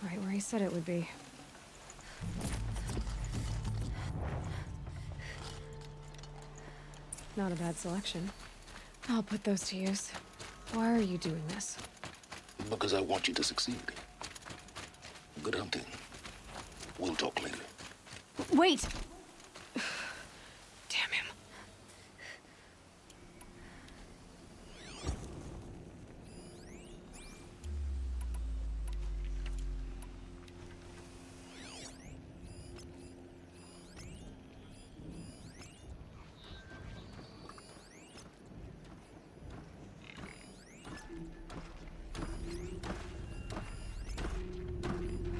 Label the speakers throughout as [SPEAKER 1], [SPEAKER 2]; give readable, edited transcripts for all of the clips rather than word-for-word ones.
[SPEAKER 1] Right where he said it would be. Not a bad selection. I'll put those to use. Why are you doing this?
[SPEAKER 2] Because I want you to succeed. Good hunting. We'll talk later.
[SPEAKER 1] Wait! Damn him.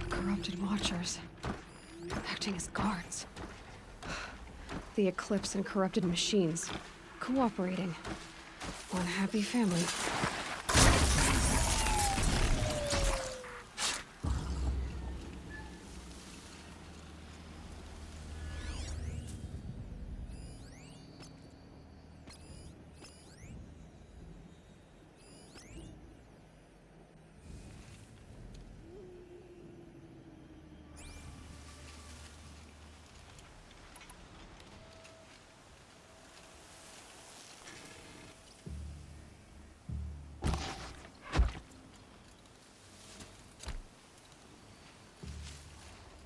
[SPEAKER 1] Corrupted Watchers. Acting as guards. The Eclipse and corrupted machines. Cooperating. One happy family.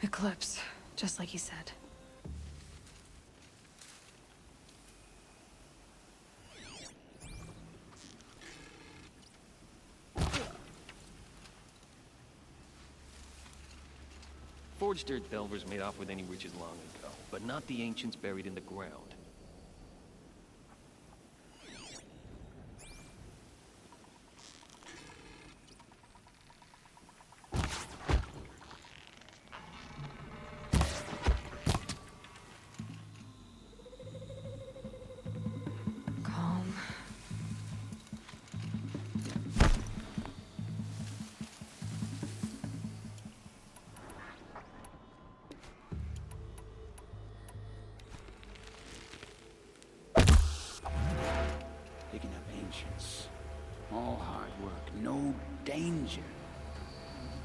[SPEAKER 1] Eclipse, just like he said.
[SPEAKER 3] Forged Earth Delvers made off with any riches long ago, but not the ancients buried in the ground.
[SPEAKER 1] Calm.
[SPEAKER 4] Picking up ancients. All hard work, no danger.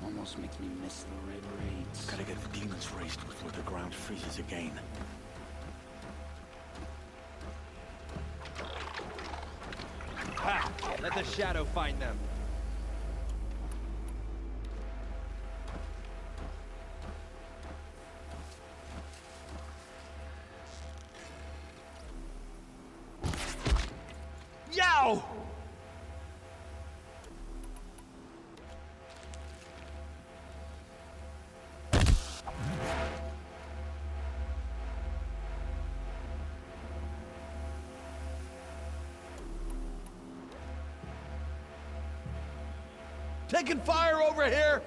[SPEAKER 4] Almost makes me miss the red raids.
[SPEAKER 5] Gotta get the demons raised before the ground freezes again.
[SPEAKER 3] Ha! Let the shadow find them! Yow! Taking fire over here!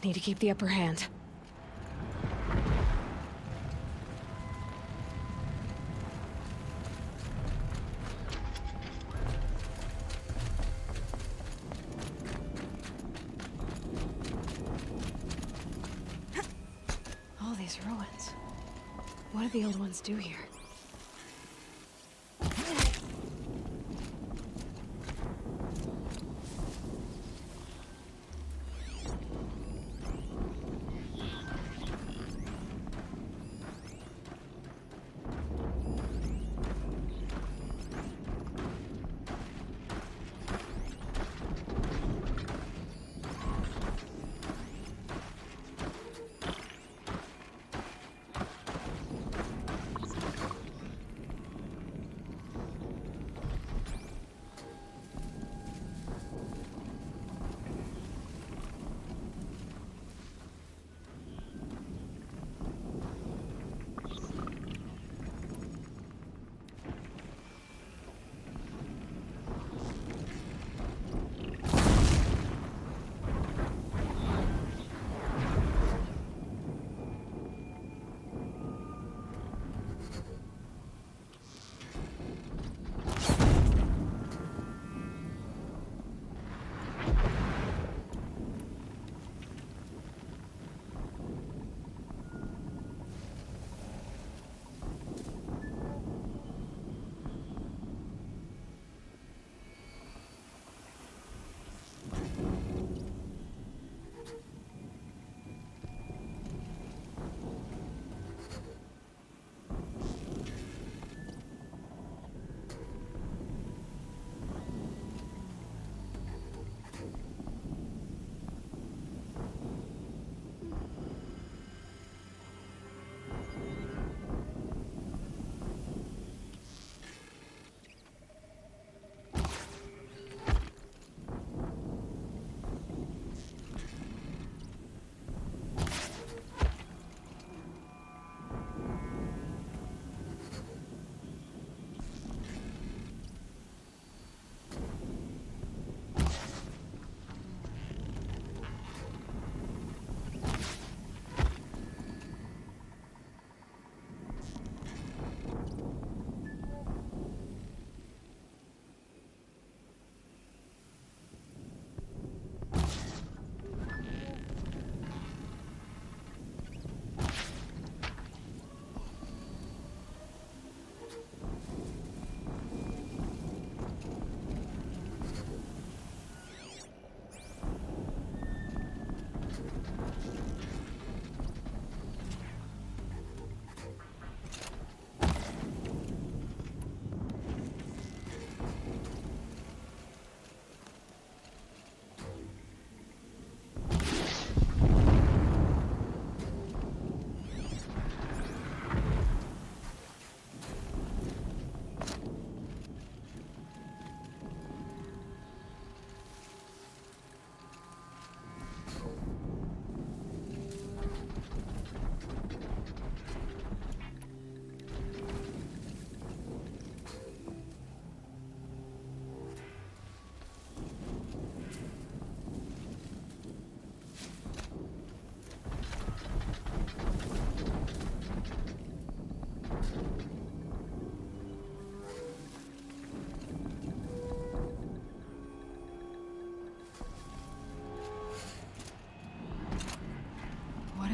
[SPEAKER 1] Need to keep the upper hand. All these ruins. What did the old ones do here?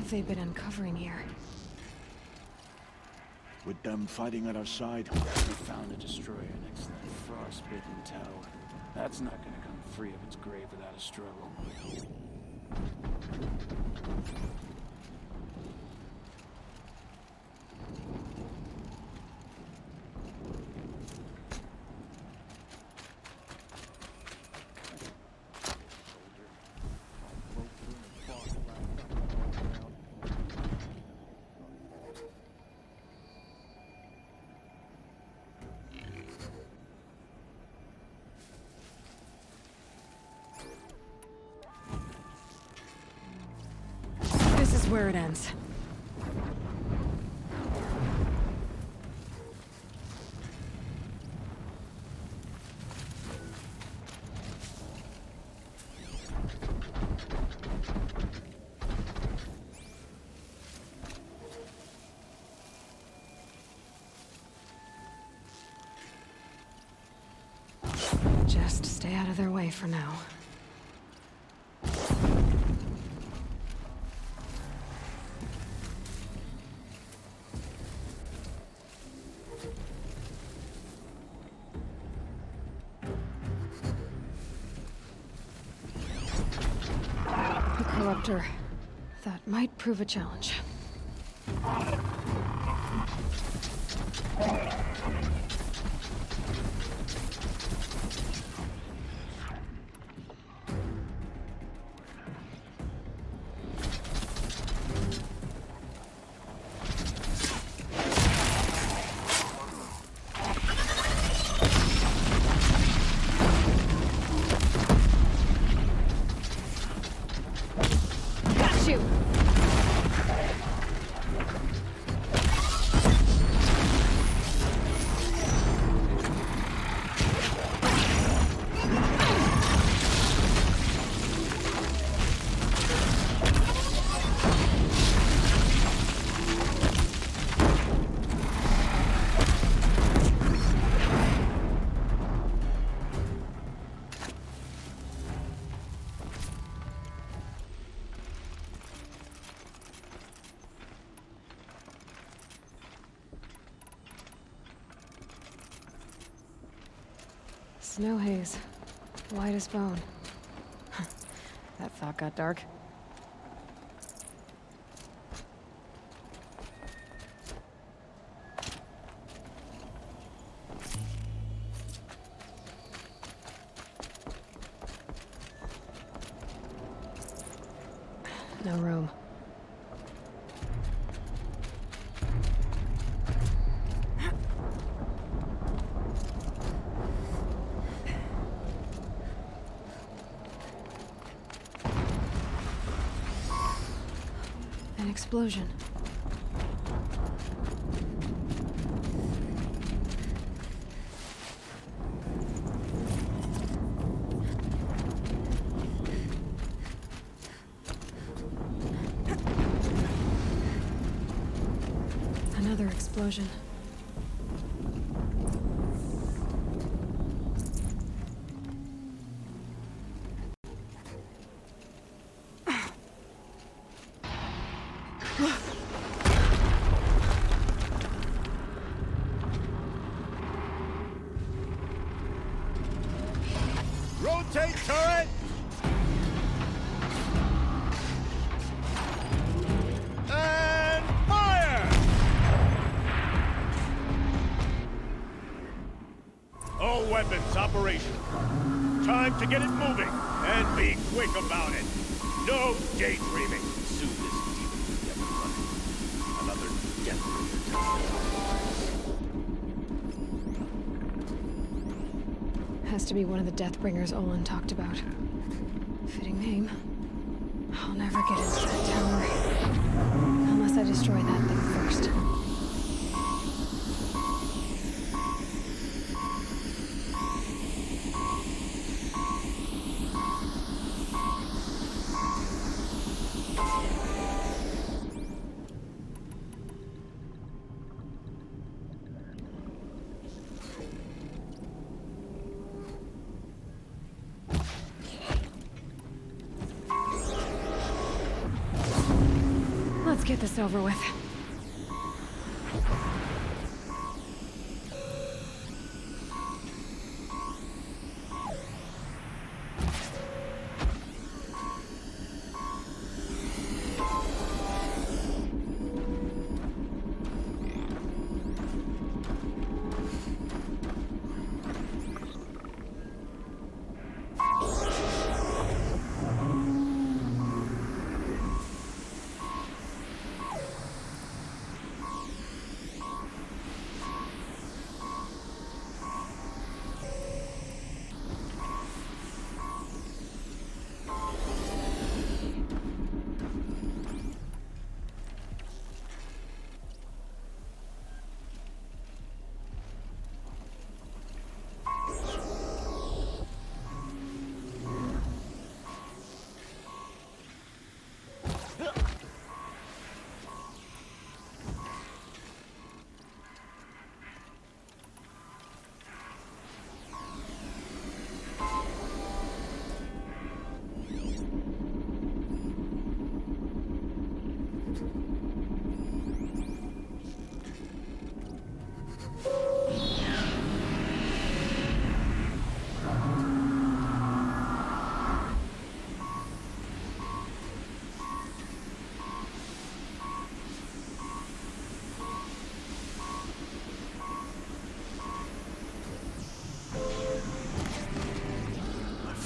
[SPEAKER 1] have they been uncovering here?
[SPEAKER 5] With them fighting at our side,
[SPEAKER 4] We found a destroyer next to that frostbitten tower. That's not gonna come free of its grave without a struggle.
[SPEAKER 1] This is where it ends. Just stay out of their way for now. The Corruptor. That might prove a challenge. Got you! Snow haze. White as bone. That thought got dark. No room. An explosion. Another explosion.
[SPEAKER 5] rotate turret! And fire! All weapons operational. Time to get it moving, and be quick about it. No daydreaming.
[SPEAKER 3] Soon this demon will get running. Another death
[SPEAKER 1] Has to be one of the Deathbringers Olin talked about. Fitting name. I'll never get into that tower. Unless I destroy that thing first. get this over with.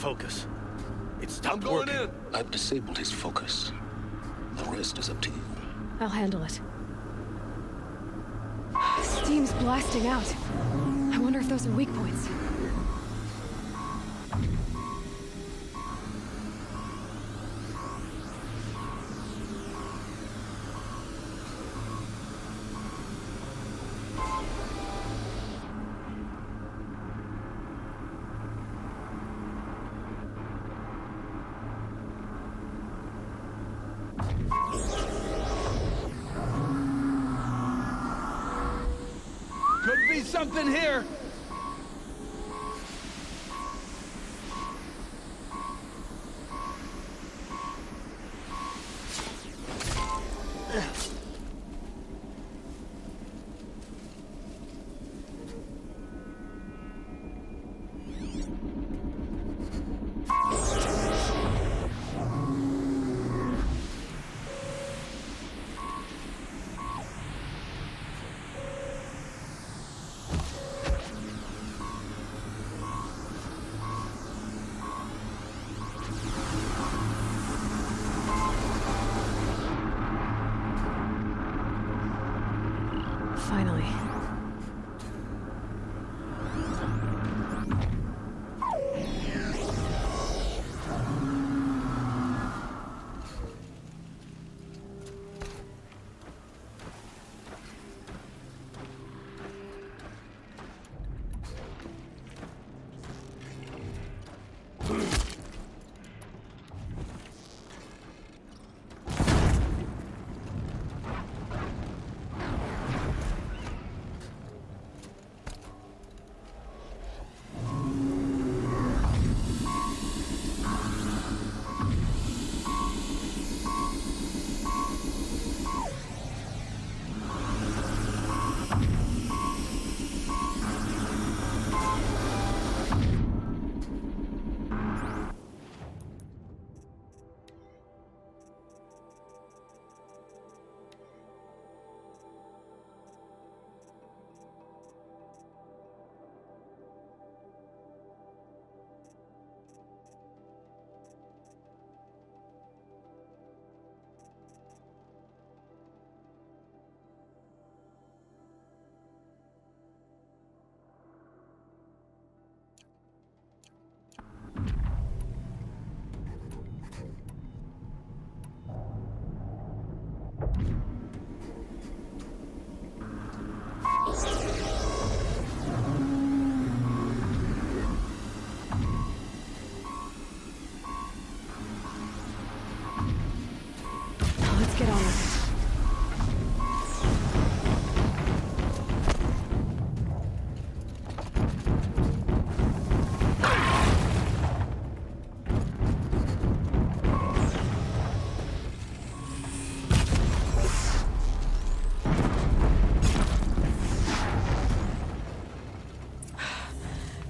[SPEAKER 5] Focus. It stopped
[SPEAKER 3] I'm going
[SPEAKER 5] working.
[SPEAKER 3] in.
[SPEAKER 2] I've disabled his focus. The rest is up to you.
[SPEAKER 1] I'll handle it. Steam's blasting out. I wonder if those are weak points.
[SPEAKER 3] Could be something here.
[SPEAKER 1] Finally.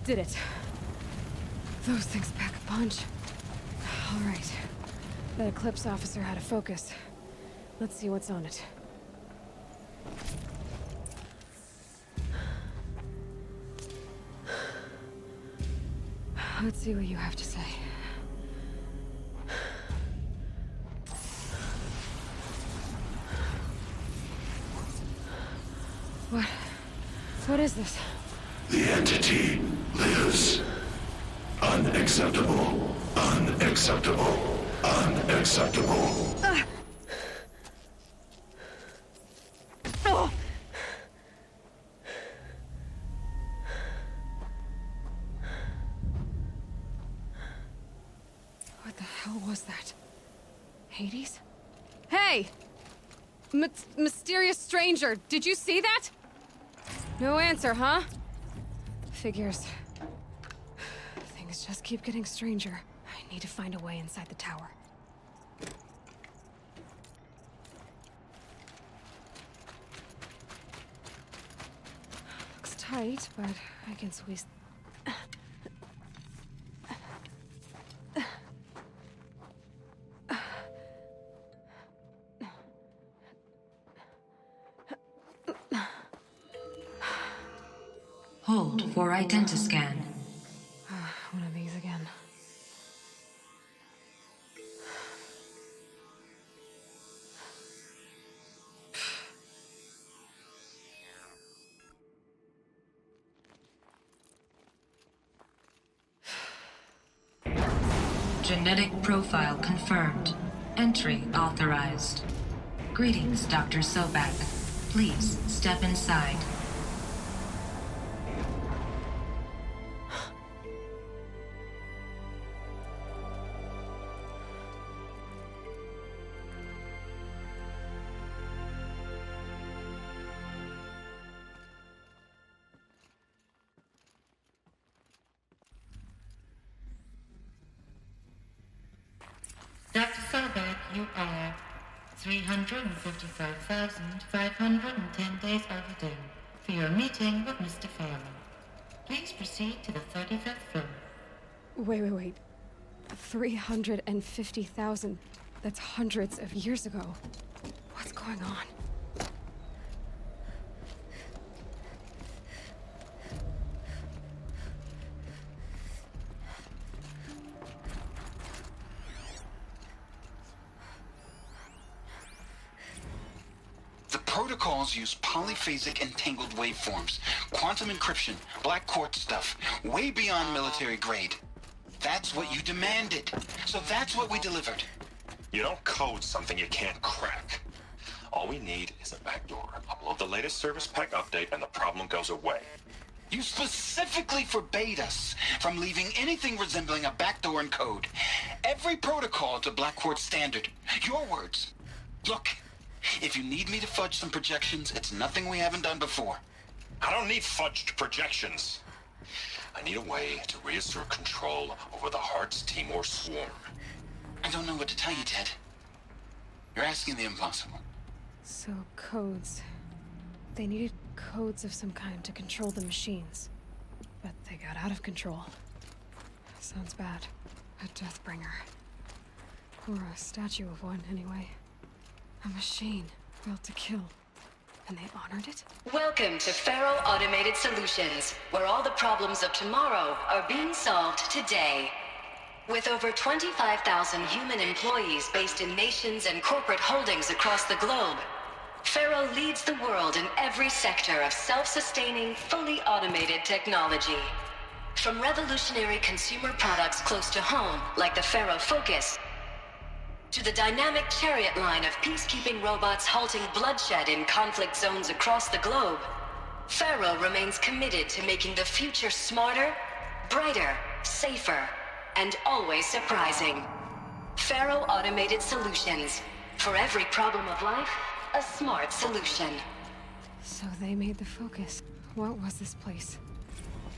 [SPEAKER 1] Did it. Those things pack a punch. All right. That Eclipse officer had a focus. Let's see what's on it. Let's see what you have to say. What is this?
[SPEAKER 6] The entity lives. Unacceptable. Unacceptable. Unacceptable.
[SPEAKER 1] Oh! What the hell was that? Hades? Hey! Mysterious stranger, did you see that? No answer, huh? Figures. Things just keep getting stranger. I need to find a way inside the tower. Looks tight, but I can squeeze...
[SPEAKER 7] Hold for identiscan.
[SPEAKER 1] One of these again.
[SPEAKER 7] Genetic profile confirmed. Entry authorized. Greetings, Dr. Sobek. Please step inside.
[SPEAKER 8] Dr. Sobek, you are 355,510 days overdue for your meeting with Mr. Farrell. Please proceed to the 35th floor.
[SPEAKER 1] Wait. 350,000. That's hundreds of years ago. What's going on?
[SPEAKER 4] The protocols use polyphasic entangled waveforms, quantum encryption, black quartz stuff, way beyond military grade. That's what you demanded, so that's what we delivered.
[SPEAKER 6] You don't code something you can't crack. All we need is a backdoor. Upload the latest service pack update and the problem goes away.
[SPEAKER 4] You specifically forbade us from leaving anything resembling a backdoor in code. Every protocol to Black Quartz standard. Your words. Look, if you need me to fudge some projections, it's nothing we haven't done before.
[SPEAKER 6] I don't need fudged projections. I need a way to reassert control over the Hearts Timor swarm.
[SPEAKER 4] I don't know what to tell you, Ted. You're asking the impossible.
[SPEAKER 1] So, codes. They needed codes of some kind to control the machines. But they got out of control. Sounds bad. A Deathbringer. Or a statue of one, anyway. A machine built to kill. And they honored it?
[SPEAKER 9] Welcome to Faro Automated Solutions, where all the problems of tomorrow are being solved today. With over 25,000 human employees based in nations and corporate holdings across the globe, Faro leads the world in every sector of self-sustaining, fully automated technology. From revolutionary consumer products close to home, like the Faro Focus, to the dynamic Chariot line of peacekeeping robots halting bloodshed in conflict zones across the globe, Faro remains committed to making the future smarter, brighter, safer, and always surprising. Faro Automated Solutions. For every problem of life, a smart solution.
[SPEAKER 1] So they made the Focus. What was this place?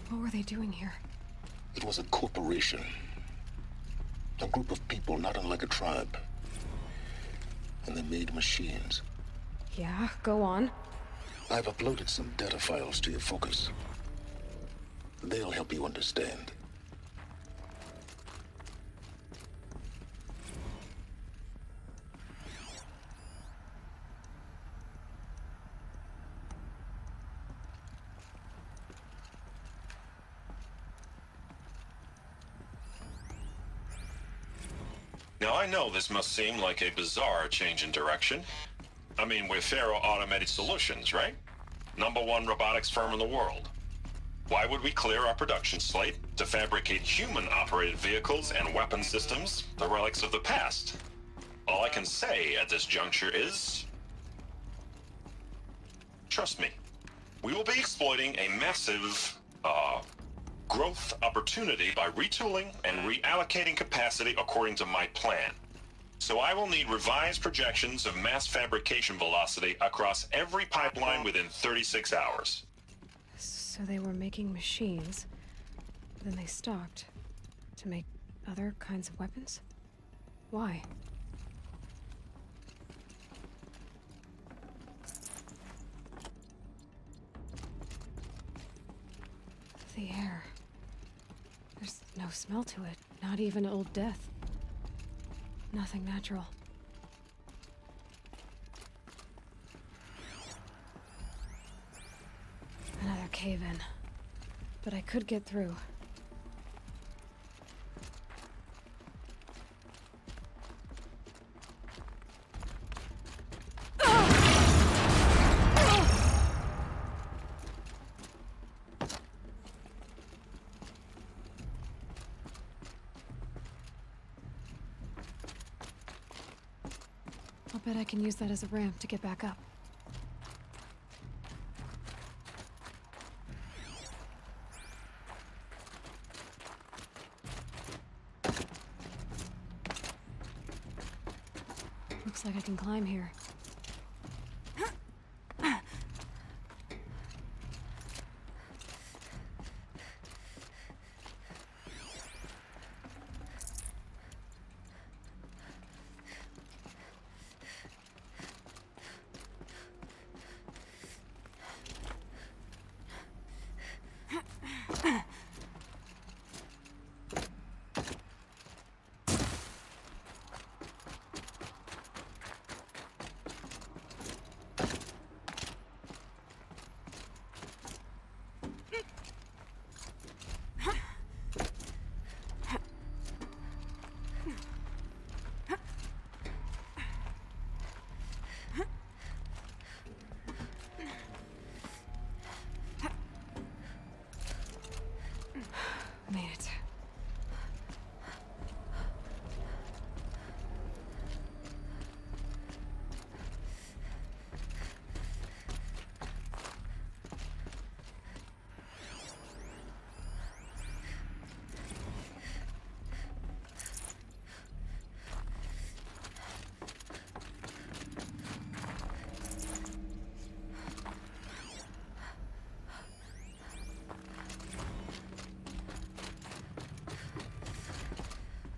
[SPEAKER 1] What were they doing here?
[SPEAKER 2] It was a corporation. A group of people not unlike a tribe. And they made machines.
[SPEAKER 1] Yeah, go on.
[SPEAKER 2] I've uploaded some data files to your Focus. They'll help you understand.
[SPEAKER 6] Now, I know this must seem like a bizarre change in direction. I mean, we're Faro Automated Solutions, right? #1 robotics firm in the world. Why would we clear our production slate to fabricate human-operated vehicles and weapon systems, the relics of the past? All I can say at this juncture is... trust me, we will be exploiting a massive, growth opportunity by retooling and reallocating capacity according to my plan. So I will need revised projections of mass fabrication velocity across every pipeline within 36 hours.
[SPEAKER 1] So they were making machines, then they stopped to make other kinds of weapons? Why? The air. There's no smell to it, not even Old Death. Nothing natural. Another cave-in. But I could get through. I'll bet I can use that as a ramp to get back up. Looks like I can climb here. Made it.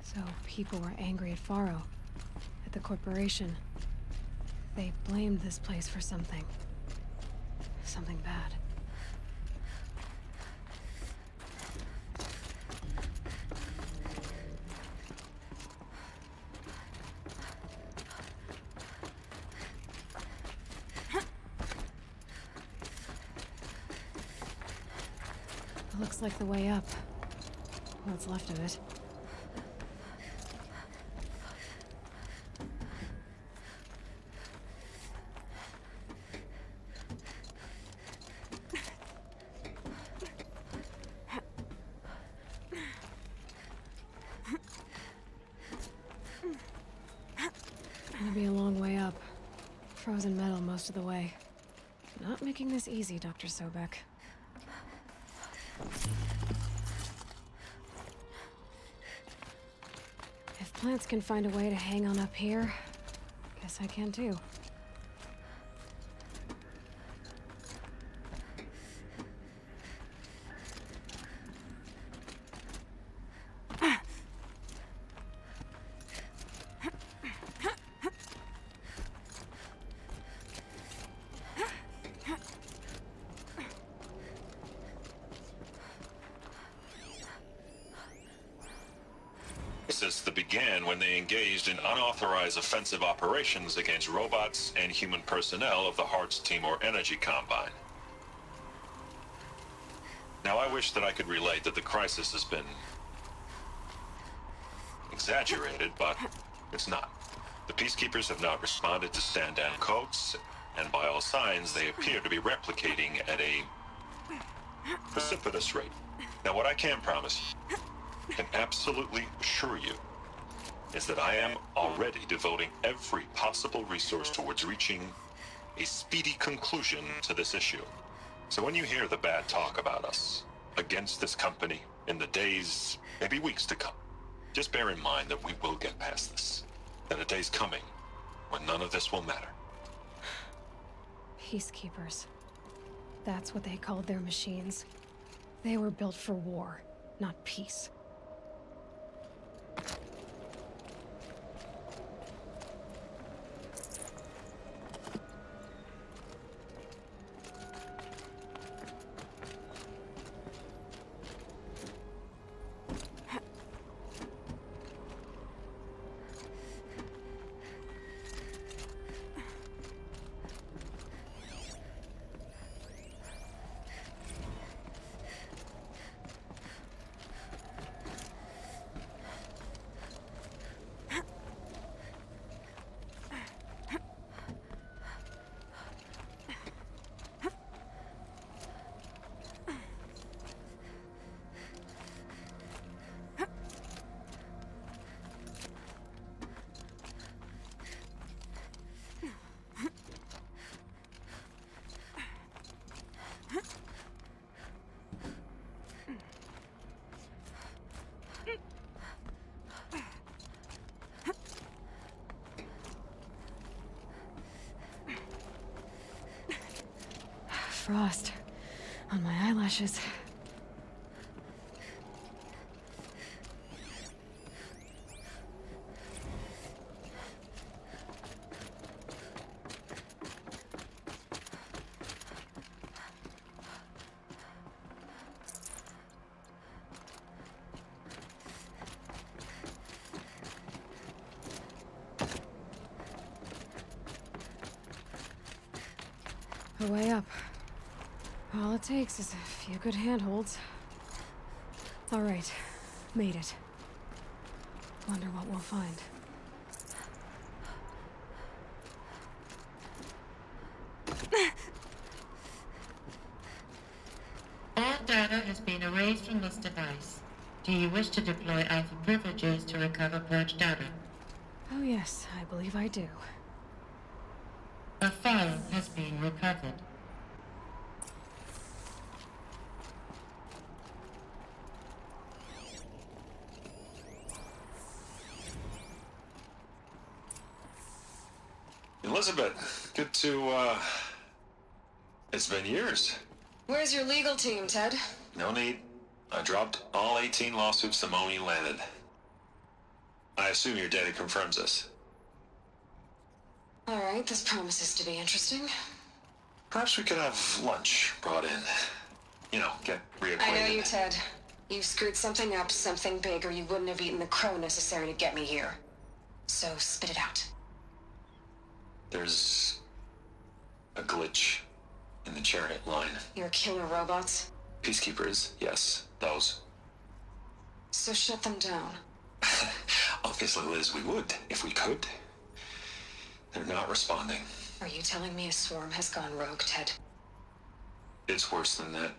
[SPEAKER 1] So people were angry at Faro, at the corporation. They blamed this place for something. Something bad. It looks like the way up. What's left of it. Gonna be a long way up. Frozen metal most of the way. Not making this easy, Dr. Sobek. If plants can find a way to hang on up here, guess I can too.
[SPEAKER 6] crisis that began when they engaged in unauthorized offensive operations against robots and human personnel of the Hearts Timor Energy Combine. Now, I wish that I could relate that the crisis has been exaggerated, but it's not. The Peacekeepers have not responded to stand-down codes, and by all signs, they appear to be replicating at a precipitous rate. Now, what I can promise you, can absolutely assure you, is that I am already devoting every possible resource towards reaching a speedy conclusion to this issue. So when you hear the bad talk about us against this company in the days, maybe weeks to come, just bear in mind that we will get past this. That a day's coming when none of this will matter.
[SPEAKER 1] Peacekeepers. That's what they called their machines. They were built for war, not peace. Frost on my eyelashes. A way up. All it takes is a few good handholds. All right, made it. Wonder what we'll find.
[SPEAKER 8] All data has been erased from this device. Do you wish to deploy Alpha privileges to recover purged data?
[SPEAKER 1] Oh yes, I believe I do.
[SPEAKER 8] A file has been recovered.
[SPEAKER 6] Elizabeth, good to, it's been years.
[SPEAKER 1] Where's your legal team, Ted?
[SPEAKER 6] No need. I dropped all 18 lawsuits the moment you landed. I assume your data confirms this.
[SPEAKER 1] All right, this promises to be interesting.
[SPEAKER 6] Perhaps we could have lunch brought in. You know, get reacquainted.
[SPEAKER 1] I know you, Ted. You screwed something up, something big, or you wouldn't have eaten the crow necessary to get me here. So spit it out.
[SPEAKER 6] There's a glitch in the chariot line.
[SPEAKER 1] Your killer robots?
[SPEAKER 6] Peacekeepers, yes, those.
[SPEAKER 1] So shut them down.
[SPEAKER 6] Obviously, Liz, we would, if we could. They're not responding.
[SPEAKER 1] Are you telling me a swarm has gone rogue, Ted?
[SPEAKER 6] It's worse than that.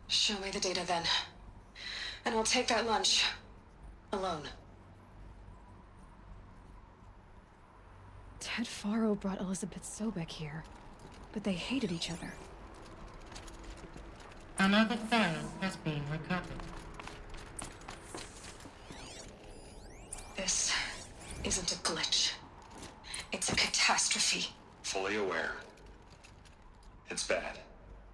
[SPEAKER 1] Show me the data then. And I'll take that lunch. Alone. Ted Faro brought Elizabeth Sobek here, but they hated each other.
[SPEAKER 8] Another file has been recovered.
[SPEAKER 1] This isn't a glitch. It's a catastrophe.
[SPEAKER 6] Fully aware. It's bad.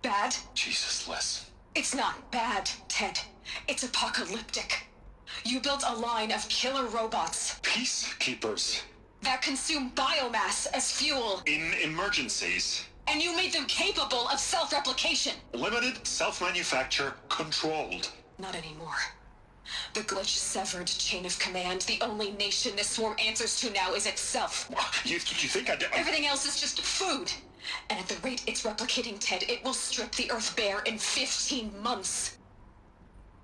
[SPEAKER 1] Bad?
[SPEAKER 6] Jesus, Liz.
[SPEAKER 1] It's not bad, Ted. It's apocalyptic. You built a line of killer robots
[SPEAKER 6] Peacekeepers.
[SPEAKER 1] that consume biomass as fuel,
[SPEAKER 6] In emergencies.
[SPEAKER 1] and you made them capable of self-replication.
[SPEAKER 6] Limited, self-manufacture, controlled.
[SPEAKER 1] Not anymore.
[SPEAKER 9] The glitch severed chain of command. The only nation this swarm answers to now is itself.
[SPEAKER 6] You think I did?
[SPEAKER 9] Everything else is just food. And at the rate it's replicating, Ted, it will strip the Earth bare in 15 months.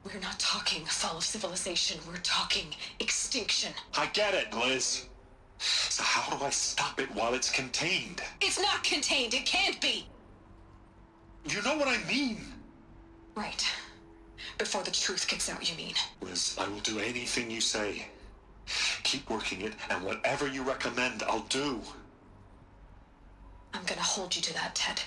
[SPEAKER 9] We're not talking fall of civilization. We're talking extinction.
[SPEAKER 6] I get it, Liz. So how do I stop it while it's contained?
[SPEAKER 9] It's not contained. It can't be.
[SPEAKER 6] You know what I mean?
[SPEAKER 9] Right. Before the truth gets out, you mean?
[SPEAKER 6] Liz, I will do anything you say. Keep working it, and whatever you recommend, I'll do.
[SPEAKER 9] I'm gonna hold you to that, Ted.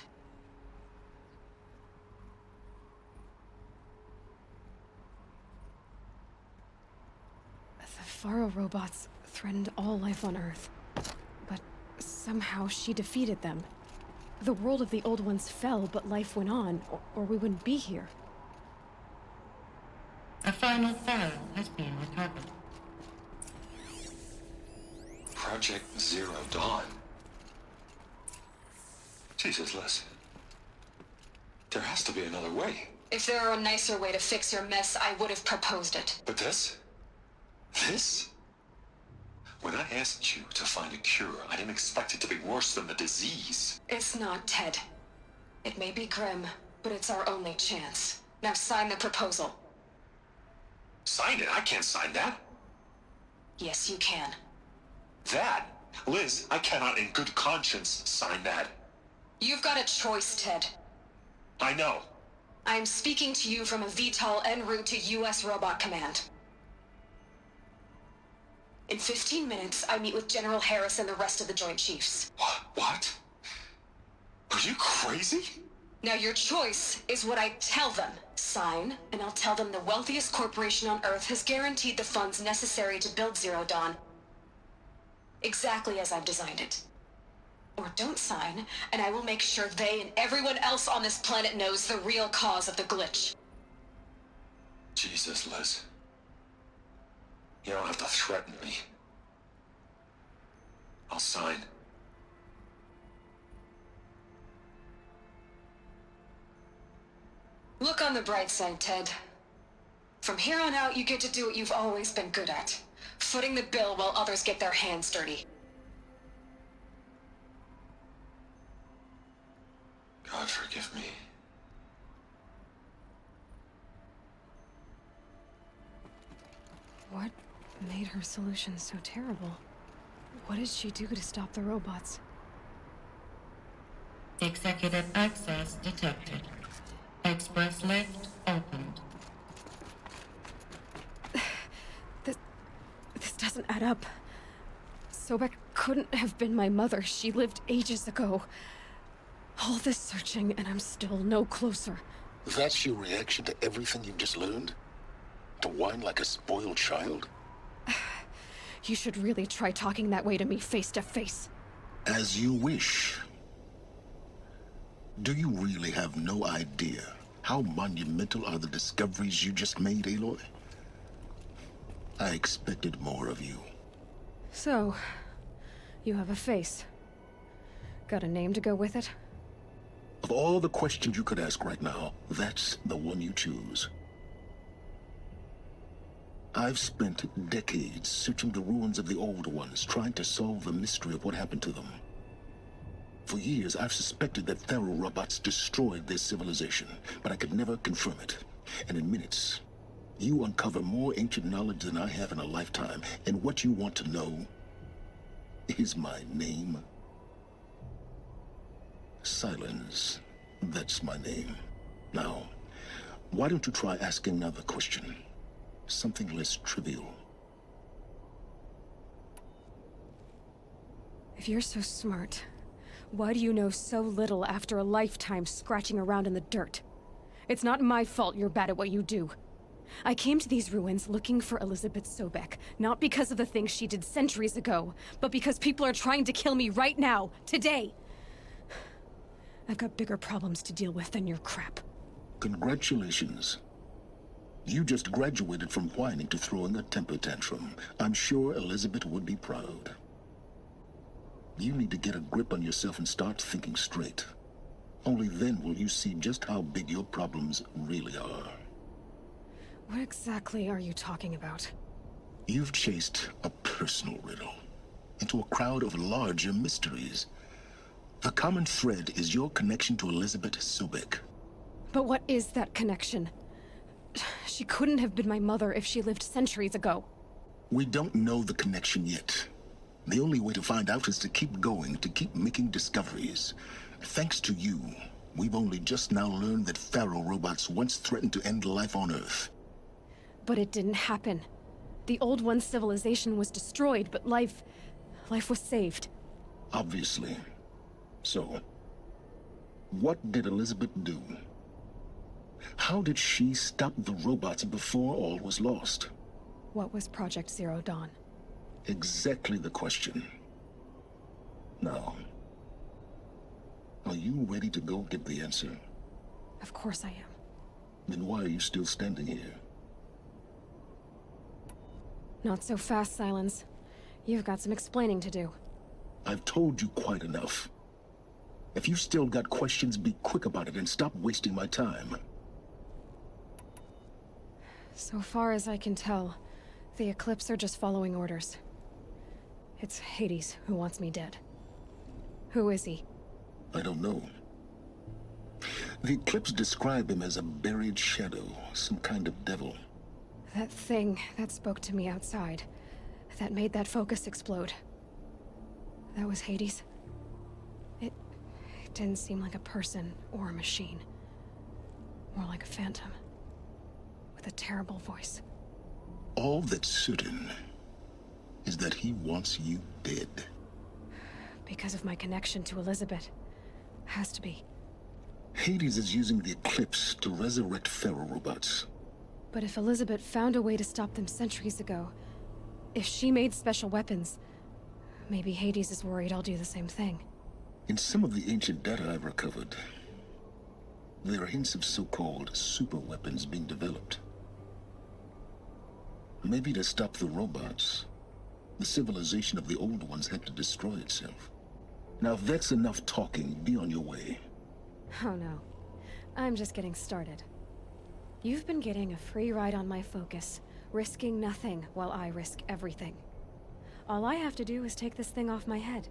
[SPEAKER 1] The Faro robots threatened all life on Earth. But somehow she defeated them. The world of the Old Ones fell, but life went on, or we wouldn't be here.
[SPEAKER 8] A final file has been recovered.
[SPEAKER 6] Project Zero Dawn. Jesus, Liz. There has to be another way.
[SPEAKER 9] If there were a nicer way to fix your mess, I would have proposed it.
[SPEAKER 6] But this? This? When I asked you to find a cure, I didn't expect it to be worse than the disease.
[SPEAKER 9] It's not, Ted. It may be grim, but it's our only chance. Now sign the proposal.
[SPEAKER 6] Sign it? I can't sign that.
[SPEAKER 9] Yes, you can.
[SPEAKER 6] That? Liz, I cannot in good conscience sign that.
[SPEAKER 9] You've got a choice, Ted.
[SPEAKER 6] I know.
[SPEAKER 9] I'm speaking to you from a VTOL en route to U.S. Robot Command. In 15 minutes, I meet with General Harris and the rest of the Joint Chiefs.
[SPEAKER 6] What? Are you crazy?
[SPEAKER 9] Now your choice is what I tell them. Sign, and I'll tell them the wealthiest corporation on Earth has guaranteed the funds necessary to build Zero Dawn. Exactly as I've designed it. Or don't sign, and I will make sure they and everyone else on this planet knows the real cause of the glitch.
[SPEAKER 6] Jesus, Liz. You don't have to threaten me. I'll sign.
[SPEAKER 9] Look on the bright side, Ted. From here on out, you get to do what you've always been good at. Footing the bill while others get their hands dirty.
[SPEAKER 6] God forgive me.
[SPEAKER 1] What made her solution so terrible? What did she do to stop the robots?
[SPEAKER 8] Executive access detected. Express lift opened.
[SPEAKER 1] This doesn't add up. Sobek couldn't have been my mother. She lived ages ago. All this searching, and I'm still no closer.
[SPEAKER 2] That's your reaction to everything you've just learned? To whine like a spoiled child?
[SPEAKER 1] You should really try talking that way to me face to face.
[SPEAKER 2] As you wish. Do you really have no idea how monumental are the discoveries you just made, Aloy? I expected more of you.
[SPEAKER 1] So, you have a face. Got a name to go with it?
[SPEAKER 2] Of all the questions you could ask right now, that's the one you choose. I've spent decades searching the ruins of the old ones, trying to solve the mystery of what happened to them. For years, I've suspected that Faro robots destroyed their civilization, but I could never confirm it. And in minutes, you uncover more ancient knowledge than I have in a lifetime, and what you want to know is my name. Silence. That's my name. Now, why don't you try asking another question? Something less trivial.
[SPEAKER 1] If you're so smart, why do you know so little after a lifetime scratching around in the dirt? It's not my fault you're bad at what you do. I came to these ruins looking for Elizabeth Sobek, not because of the things she did centuries ago, but because people are trying to kill me right now, today. I've got bigger problems to deal with than your crap.
[SPEAKER 2] Congratulations. You just graduated from whining to throwing a temper tantrum. I'm sure Elizabeth would be proud. You need to get a grip on yourself and start thinking straight. Only then will you see just how big your problems really are.
[SPEAKER 1] What exactly are you talking about?
[SPEAKER 2] You've chased a personal riddle into a crowd of larger mysteries. The common thread is your connection to Elizabeth Sobek.
[SPEAKER 1] But what is that connection? She couldn't have been my mother if she lived centuries ago.
[SPEAKER 2] We don't know the connection yet. The only way to find out is to keep going, to keep making discoveries. Thanks to you, we've only just now learned that Faro robots once threatened to end life on Earth.
[SPEAKER 1] But it didn't happen. The Old One's civilization was destroyed, but life was saved.
[SPEAKER 2] Obviously. So, what did Elizabeth do? How did she stop the robots before all was lost?
[SPEAKER 1] What was Project Zero Dawn?
[SPEAKER 2] Exactly the question. Now, are you ready to go get the answer?
[SPEAKER 1] Of course I am.
[SPEAKER 2] Then why are you still standing here?
[SPEAKER 1] Not so fast, Silence. You've got some explaining to do.
[SPEAKER 2] I've told you quite enough. If you still got questions, be quick about it and stop wasting my time.
[SPEAKER 1] So far as I can tell, the Eclipse are just following orders. It's Hades who wants me dead. Who is he?
[SPEAKER 2] I don't know. The Eclipse describe him as a buried shadow, some kind of devil.
[SPEAKER 1] That thing that spoke to me outside, that made that focus explode. That was Hades? It didn't seem like a person or a machine. More like a phantom. With a terrible voice.
[SPEAKER 2] All that's certain is that he wants you dead.
[SPEAKER 1] Because of my connection to Elizabeth. Has to be.
[SPEAKER 2] Hades is using the Eclipse to resurrect Faro robots.
[SPEAKER 1] But if Elizabeth found a way to stop them centuries ago, if she made special weapons, maybe Hades is worried I'll do the same thing.
[SPEAKER 2] In some of the ancient data I've recovered, there are hints of so-called super weapons being developed. Maybe to stop the robots, the civilization of the old ones had to destroy itself. Now, if that's enough talking, be on your way.
[SPEAKER 1] Oh no. I'm just getting started. You've been getting a free ride on my focus, risking nothing while I risk everything. All I have to do is take this thing off my head,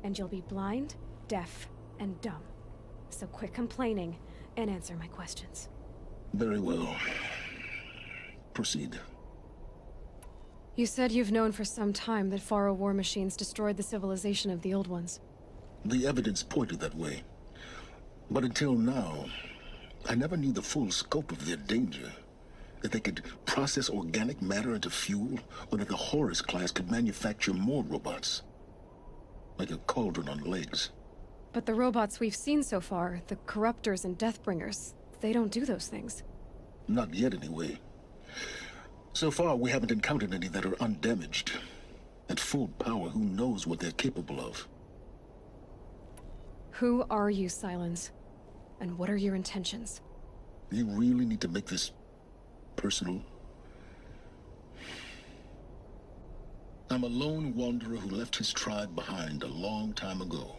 [SPEAKER 1] and you'll be blind, deaf, and dumb. So quit complaining and answer my questions.
[SPEAKER 2] Very well. Proceed.
[SPEAKER 1] You said you've known for some time that Faro war machines destroyed the civilization of the old ones.
[SPEAKER 2] The evidence pointed that way. But until now, I never knew the full scope of their danger. That they could process organic matter into fuel, or that the Horus class could manufacture more robots. Like a cauldron on legs.
[SPEAKER 1] But the robots we've seen so far, the Corruptors and Deathbringers, they don't do those things.
[SPEAKER 2] Not yet, anyway. So far, we haven't encountered any that are undamaged. At full power, who knows what they're capable of?
[SPEAKER 1] Who are you, Silence? And what are your intentions?
[SPEAKER 2] You really need to make this personal? I'm a lone wanderer who left his tribe behind a long time ago.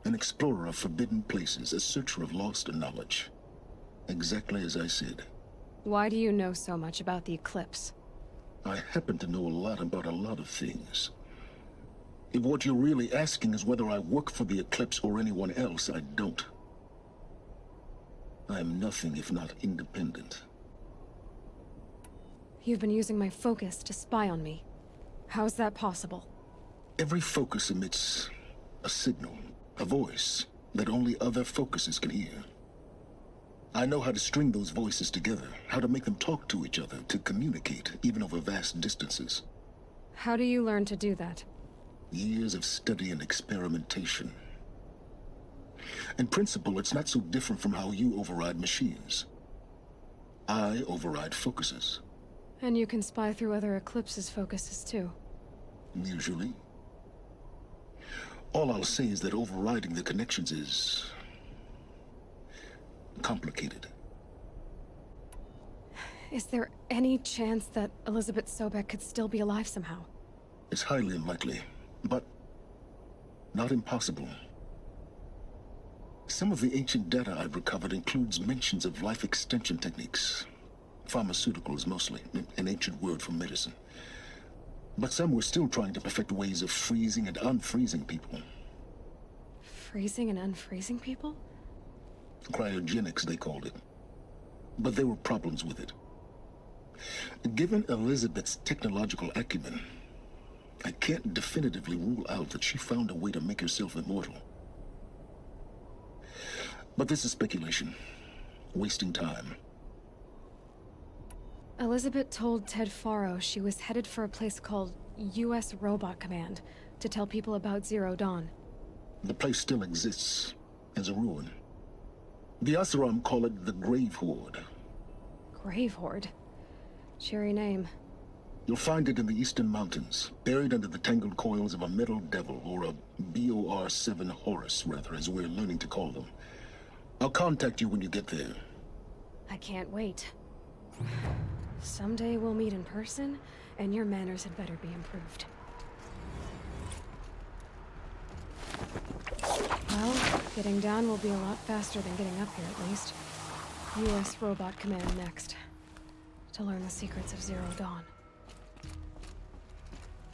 [SPEAKER 2] An explorer of forbidden places, a searcher of lost knowledge. Exactly as I said.
[SPEAKER 1] Why do you know so much about the Eclipse?
[SPEAKER 2] I happen to know a lot about a lot of things. If what you're really asking is whether I work for the Eclipse or anyone else, I don't. I am nothing if not independent.
[SPEAKER 1] You've been using my focus to spy on me. How's that possible?
[SPEAKER 2] Every focus emits a signal, a voice, that only other focuses can hear. I know how to string those voices together, how to make them talk to each other, to communicate, even over vast distances.
[SPEAKER 1] How do you learn to do that?
[SPEAKER 2] Years of study and experimentation. In principle, it's not so different from how you override machines. I override focuses.
[SPEAKER 1] And you can spy through other Eclipse's focuses too.
[SPEAKER 2] Usually. All I'll say is that overriding the connections is complicated.
[SPEAKER 1] Is there any chance that Elizabeth Sobek could still be alive somehow?
[SPEAKER 2] It's highly unlikely, but not impossible. Some of the ancient data I've recovered includes mentions of life extension techniques. Pharmaceuticals, mostly. An ancient word for medicine. But some were still trying to perfect ways of freezing and unfreezing people.
[SPEAKER 1] Freezing and unfreezing people?
[SPEAKER 2] Cryogenics, they called it. But there were problems with it. Given Elizabeth's technological acumen, I can't definitively rule out that she found a way to make herself immortal. But this is speculation. Wasting time.
[SPEAKER 1] Elizabeth told Ted Faro she was headed for a place called U.S. Robot Command to tell people about Zero Dawn.
[SPEAKER 2] The place still exists as a ruin. The Oseram call it the Grave Horde.
[SPEAKER 1] Grave Horde? Cheery name.
[SPEAKER 2] You'll find it in the Eastern Mountains, buried under the tangled coils of a metal devil, or a BOR-7 Horus, rather, as we're learning to call them. I'll contact you when you get there.
[SPEAKER 1] I can't wait. Someday we'll meet in person, and your manners had better be improved. Well, getting down will be a lot faster than getting up here, at least. U.S. Robot Command next. To learn the secrets of Zero Dawn.